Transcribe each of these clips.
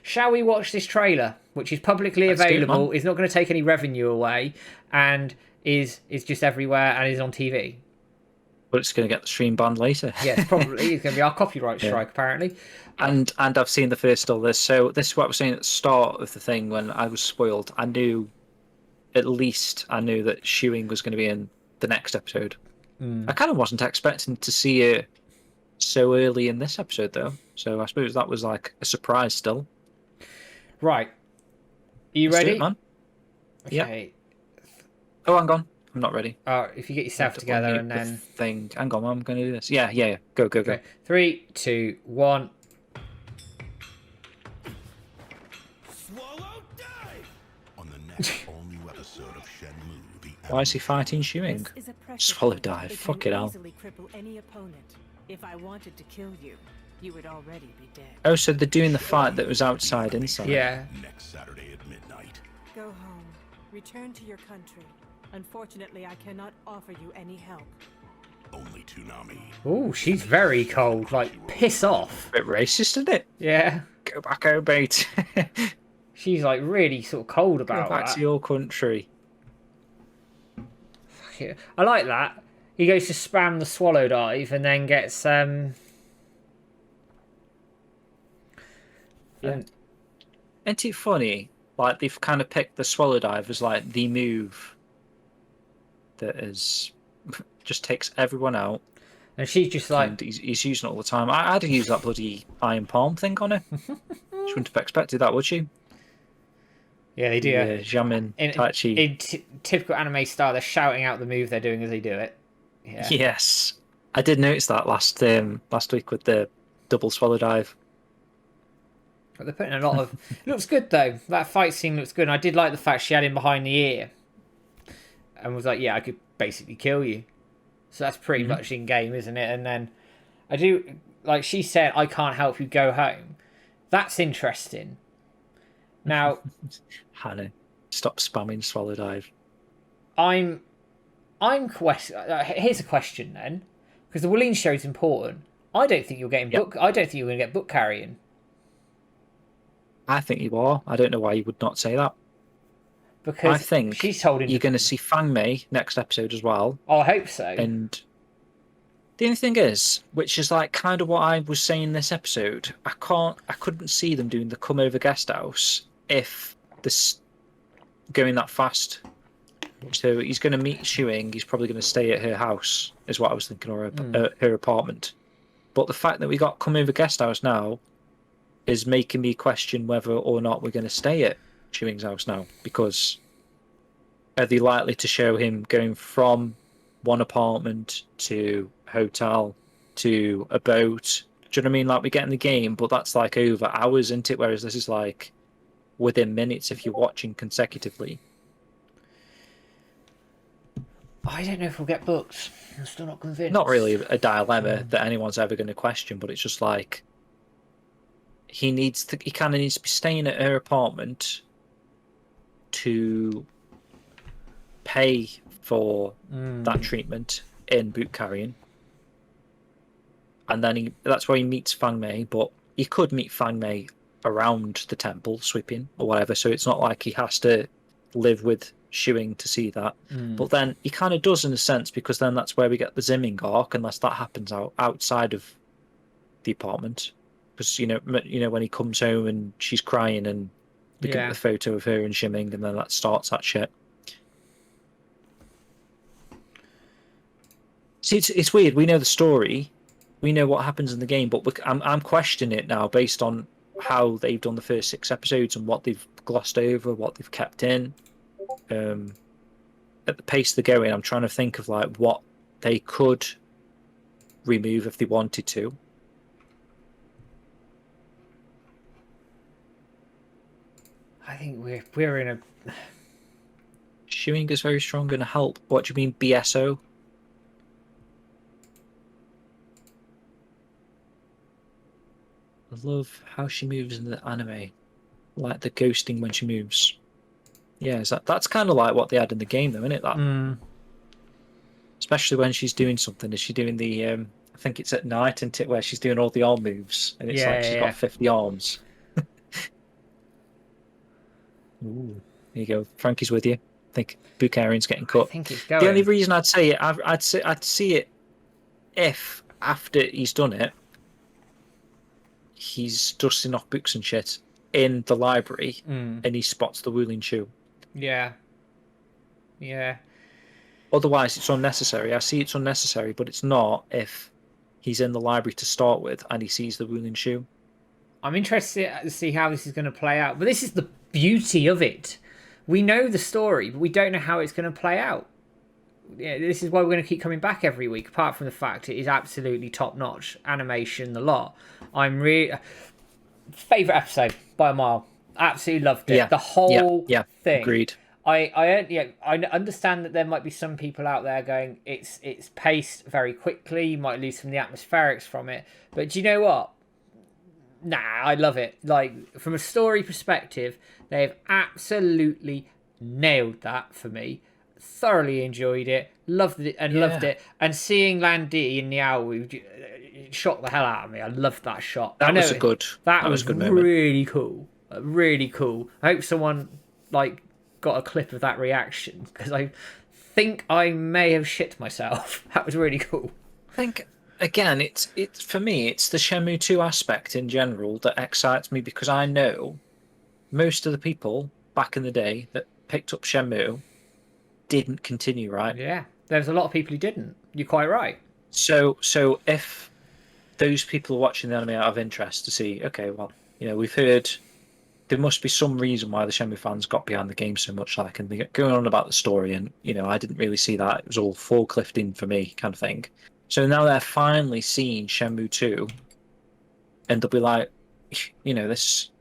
shall we watch this trailer, which is publicly available, is not going to take any revenue away, and is just everywhere and is on TV. But it's going to get the stream banned later. Yes, probably. It's going to be our copyright strike, apparently. And I've seen the first still this. So this is what I was saying at the start of the thing when I was spoiled. I knew that Shewing was going to be in the next episode. I kind of wasn't expecting to see it so early in this episode, though. So I suppose that was like a surprise still. Right. Are you Let's ready? do it, man. Okay. Yeah. Oh, hang on. I'm not ready. If you get yourself together and then... Hang on, I'm going to do this. Yeah. Go. Okay. 3, 2, 1... On the next all-new episode of Shenmue, the Why is he fighting Shewing? Swallow dive. Fuck it hell. Cripple any opponent. If I wanted to kill you, you would already be dead. Oh, so they're doing the fight that was outside inside. Yeah. next Saturday at midnight. Go home. Return to your country. Unfortunately, I cannot offer you any help. Only Toonami. Oh, she's very cold. Like, piss off. Bit racist, isn't it? Yeah. Go back home, mate. She's like really sort of cold about Go back that. to your country. Yeah. I like that. He goes to spam the swallow dive and then gets Yeah. Isn't it funny? Like they've kind of picked the swallow dive as like the move that is just takes everyone out. And she's just like... And he's using it all the time. I'd use that bloody iron palm thing on her. She wouldn't have expected that, would she? Yeah, they do. Yeah, jamming, Tai Chi. In typical anime style, they're shouting out the move they're doing as they do it. Yeah. Yes. I did notice that last week with the double swallow dive. But they're putting a lot of... It looks good, though. That fight scene looks good. And I did like the fact she had him behind the ear. And was like, yeah, I could basically kill you. So that's pretty much in-game, isn't it? And then I do... Like she said, I can't help you, go home. That's interesting. Now... Hannah, stop spamming swallow dive. I'm here's a question then, because the Wooleen show is important. I don't think you're getting book. I don't think you're going to get book carrying. I think you are. I don't know why you would not say that. Because I think she's told him you're going to see Fang Mei next episode as well. Oh, I hope so. And the only thing is, which is like kind of what I was saying this episode, I couldn't see them doing the come over guest house if this going that fast. So he's going to meet Shewing. He's probably going to stay at her house, is what I was thinking, or her apartment. But the fact that we got come over guest house now is making me question whether or not we're going to stay at Shewing's house now, because are they likely to show him going from one apartment to a hotel to a boat? Do you know what I mean? Like we get in the game, but that's like over hours, isn't it? Whereas this is like within minutes if you're watching consecutively. I don't know if we'll get books. I'm still not convinced. Not really a dilemma that anyone's ever going to question, but it's just like he kind of needs to be staying at her apartment to pay for that treatment in boot carrying, and then that's where he meets Fang Mei. But he could meet Fang Mei around the temple sweeping or whatever, so it's not like he has to live with Shewing to see that. But then he kind of does in a sense, because then that's where we get the Zimming arc, unless that happens outside of the apartment, because you know when he comes home and she's crying and looking at the photo of her and Shimming, and then that starts that shit. See, it's weird. We know the story, we know what happens in the game, but I'm questioning it now based on how they've done the first 6 episodes and what they've glossed over, what they've kept in. At the pace they're going, I'm trying to think of like what they could remove if they wanted to. I think we're in a... Shewing is very strong and help. What do you mean BSO? I love how she moves in the anime, like the ghosting when she moves. Yeah, that's kind of like what they had in the game, though, isn't it? That, especially when she's doing something. Is she doing the? I think it's at night, isn't it, where she's doing all the arm moves, and it's like she's got 50 arms. Ooh, there you go. Frankie's with you. I think Bukarian's getting I cut. think it's The only going. reason I'd say it, I'd see it if after he's done it, he's dusting off books and shit in the library, Mm. and he spots the Wuling Shoe. Yeah. Yeah. Otherwise, it's unnecessary. I see it's unnecessary, but it's not if he's in the library to start with and he sees the Wuling Shoe. I'm interested to see how this is going to play out. But this is the beauty of it. We know the story, but we don't know how it's going to play out. Yeah, this is why we're going to keep coming back every week. Apart from the fact it is absolutely top notch animation, the lot. I'm really favorite episode by a mile. Absolutely loved it. Yeah, The whole yeah, thing. agreed. I understand that there might be some people out there going it's paced very quickly. You might lose some of the atmospherics from it, but do you know what? Nah, I love it. Like from a story perspective, they've absolutely nailed that for me. Thoroughly enjoyed it, loved it, and seeing Landy in the owl it shocked the hell out of me. I loved that shot. That was That was a good moment. really cool. Really cool. I hope someone like got a clip of that reaction because I think I may have shit myself. That was really cool. I think again, it's for me, it's the Shenmue 2 aspect in general that excites me because I know most of the people back in the day that picked up Shenmue didn't continue, right? Yeah, there's a lot of people who didn't. You're quite right. So if those people are watching the anime out of interest to see, okay, well, we've heard there must be some reason why the Shenmue fans got behind the game so much, like, and they get going on about the story, and I didn't really see that. It was all forklifting for me, kind of thing. So now they're finally seeing Shenmue 2, and they'll be like, this.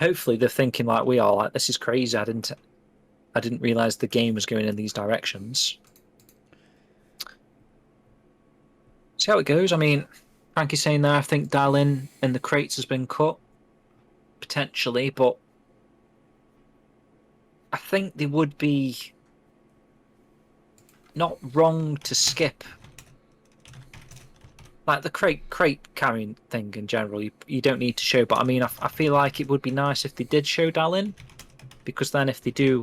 Hopefully, they're thinking like we are, like, this is crazy. I didn't realize the game was going in these directions. See how it goes. I mean, Frankie's saying there, I think Dalin in the crates has been cut. Potentially, but I think they would be not wrong to skip like the crate carrying thing in general. You don't need to show, but I mean, I feel like it would be nice if they did show Dalin, because then if they do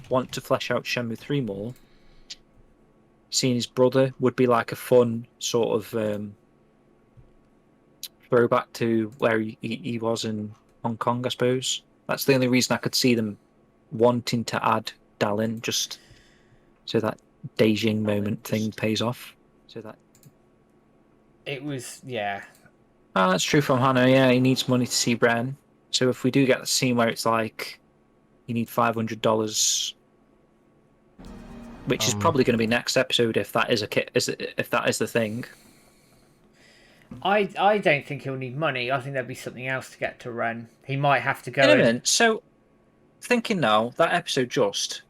want to flesh out Shenmue 3 more, seeing his brother would be like a fun sort of throwback to where he was in Hong Kong, I suppose. That's the only reason I could see them wanting to add Dalin, just so that Beijing moment thing pays off. So that It was, yeah. Oh, that's true from Hannah. Yeah, he needs money to see Ren. So if we do get the scene where it's like you need $500, which is probably going to be next episode if that is if that is the thing. I don't think he'll need money. I think there'll be something else to get to Ren. He might have to go In a in. minute. So thinking now, that episode just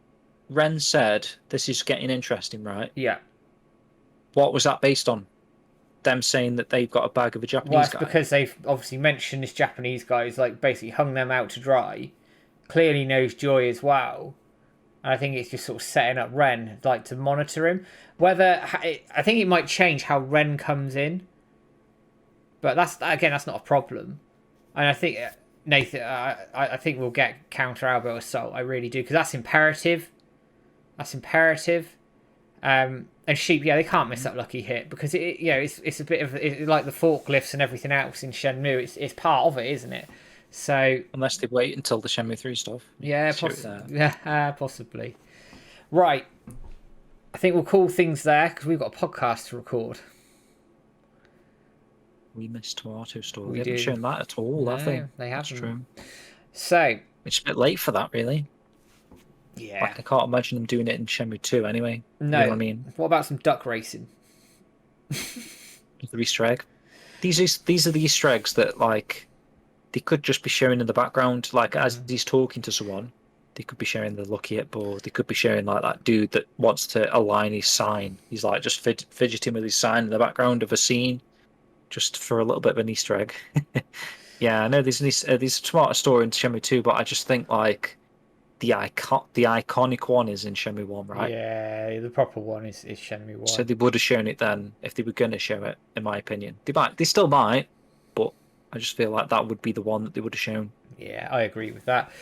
Ren said this is getting interesting, right? Yeah. What was that based on? Them saying that they've got a bag of a Japanese Well, it's guy? because they've obviously mentioned this Japanese guy who's like basically hung them out to dry. Clearly knows Joy as well. And I think it's just sort of setting up Ren like to monitor him. I think it might change how Ren comes in. But that's not a problem. And I think Nathan, I think we'll get counter elbow assault. I really do, because that's imperative. And Sheep, yeah, they can't miss that lucky hit because it's a bit of like the forklifts and everything else in Shenmue. It's part of it, isn't it? So unless they wait until the Shenmue 3 stuff. Yeah, possibly. Right. I think we'll call things there because we've got a podcast to record. We missed Tomato Store. We They haven't do. shown that at all, No, have they? they That's haven't. true. So, It's a bit late for that, really. yeah. Like, I can't imagine them doing it in Shenmue 2 anyway. No. You know what I mean? What about some duck racing? The Easter egg. These are the Easter eggs that, like, they could just be showing in the background. Like, as he's talking to someone, they could be showing the lucky hit board. They could be showing, like, that dude that wants to align his sign. He's, like, just fidgeting with his sign in the background of a scene, just for a little bit of an Easter egg. Yeah, I know there's a smarter story in Shenmue 2, but I just think, like, the iconic one is in Shenmue 1, right? Yeah, the proper one is Shenmue 1. So they would have shown it then if they were going to show it, in my opinion. They still might, but I just feel like that would be the one that they would have shown. Yeah, I agree with that.